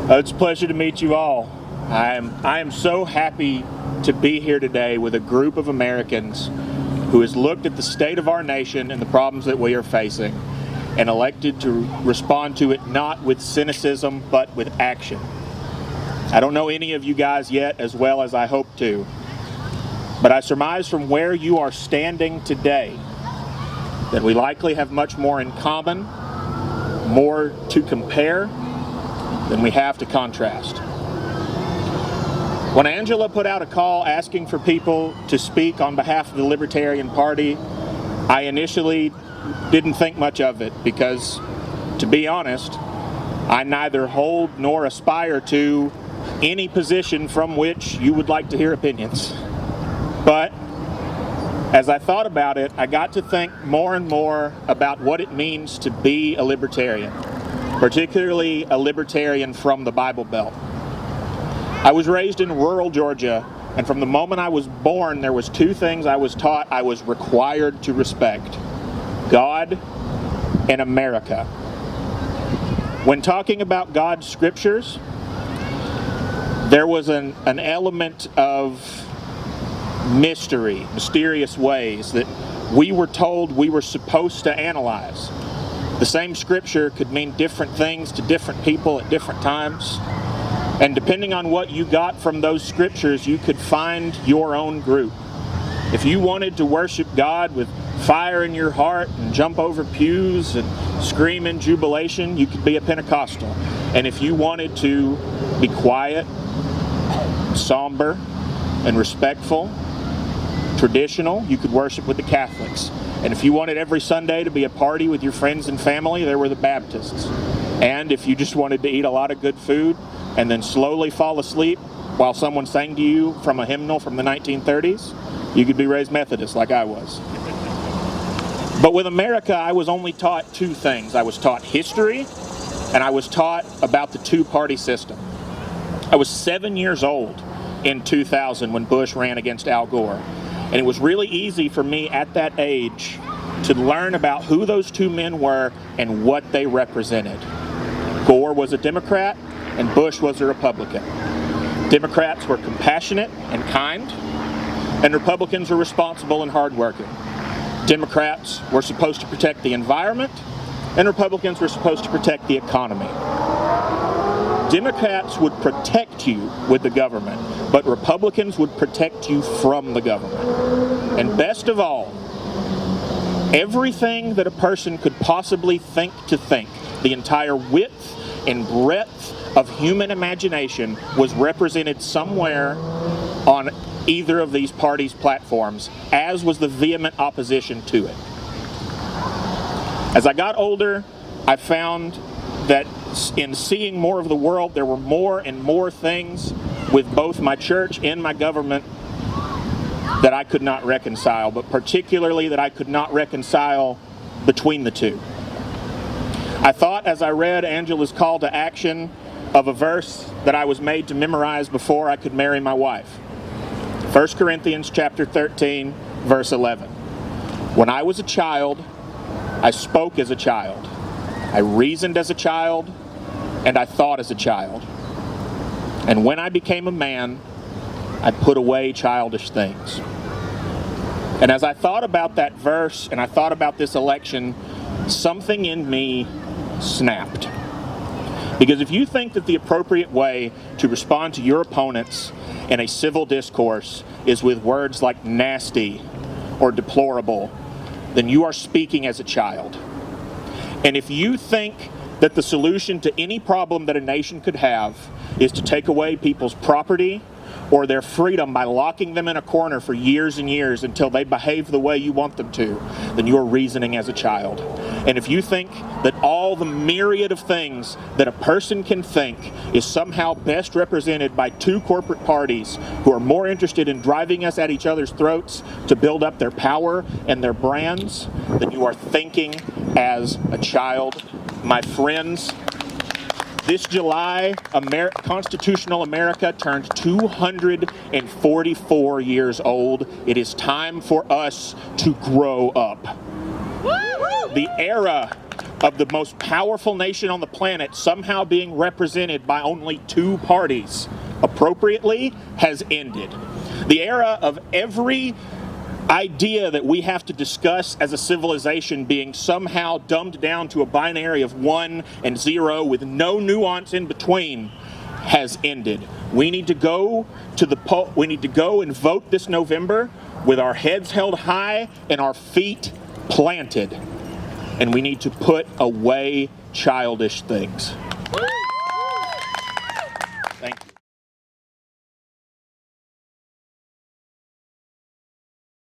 It's a pleasure to meet you all. I am so happy to be here today with a group of Americans who has looked at the state of our nation and the problems that we are facing and elected to respond to it not with cynicism but with action. I don't know any of you guys yet as well as I hope to, but I surmise from where you are standing today that we likely have much more in common, more to compare than we have to contrast. When Angela put out a call asking for people to speak on behalf of the Libertarian Party, I initially didn't think much of it because, to be honest, I neither hold nor aspire to any position from which you would like to hear opinions. But as I thought about it, I got to think more and more about what it means to be a libertarian, particularly a libertarian from the Bible Belt. I was raised in rural Georgia, and from the moment I was born, there was two things I was taught I was required to respect: God and America. When talking about God's scriptures, there was an element of mystery, mysterious ways that we were told we were supposed to analyze. The same scripture could mean different things to different people at different times. And depending on what you got from those scriptures, you could find your own group. If you wanted to worship God with fire in your heart and jump over pews and scream in jubilation, you could be a Pentecostal. And if you wanted to be quiet, somber, and respectful, traditional, you could worship with the Catholics. And if you wanted every Sunday to be a party with your friends and family, there were the Baptists. And if you just wanted to eat a lot of good food and then slowly fall asleep while someone sang to you from a hymnal from the 1930s, you could be raised Methodist like I was. But with America, I was only taught two things. I was taught history, and I was taught about the two-party system. I was 7 years old in 2000 when Bush ran against Al Gore. And it was really easy for me at that age to learn about who those two men were and what they represented. Gore was a Democrat and Bush was a Republican. Democrats were compassionate and kind, and Republicans were responsible and hardworking. Democrats were supposed to protect the environment, and Republicans were supposed to protect the economy. Democrats would protect you with the government, but Republicans would protect you from the government. And best of all, everything that a person could possibly think, the entire width and breadth of human imagination was represented somewhere on either of these parties' platforms, as was the vehement opposition to it. As I got older, I found that in seeing more of the world, there were more and more things with both my church and my government that I could not reconcile, but particularly that I could not reconcile between the two. I thought as I read Angela's call to action of a verse that I was made to memorize before I could marry my wife. 1 Corinthians chapter 13, verse 11. When I was a child, I spoke as a child. I reasoned as a child, and I thought as a child. And when I became a man, I put away childish things. And as I thought about that verse and I thought about this election, something in me snapped. Because if you think that the appropriate way to respond to your opponents in a civil discourse is with words like nasty or deplorable, then you are speaking as a child. And if you think that the solution to any problem that a nation could have is to take away people's property or their freedom by locking them in a corner for years and years until they behave the way you want them to, then you're reasoning as a child. And if you think that all the myriad of things that a person can think is somehow best represented by two corporate parties who are more interested in driving us at each other's throats to build up their power and their brands, then you are thinking as a child. My friends, this July, constitutional America turned 244 years old. It is time for us to grow up. The era of the most powerful nation on the planet somehow being represented by only two parties appropriately has ended. The era of every idea that we have to discuss as a civilization being somehow dumbed down to a binary of 1 and 0 with no nuance in between has ended. We need to go to the we need to go and vote this November with our heads held high and our feet planted. And we need to put away childish things.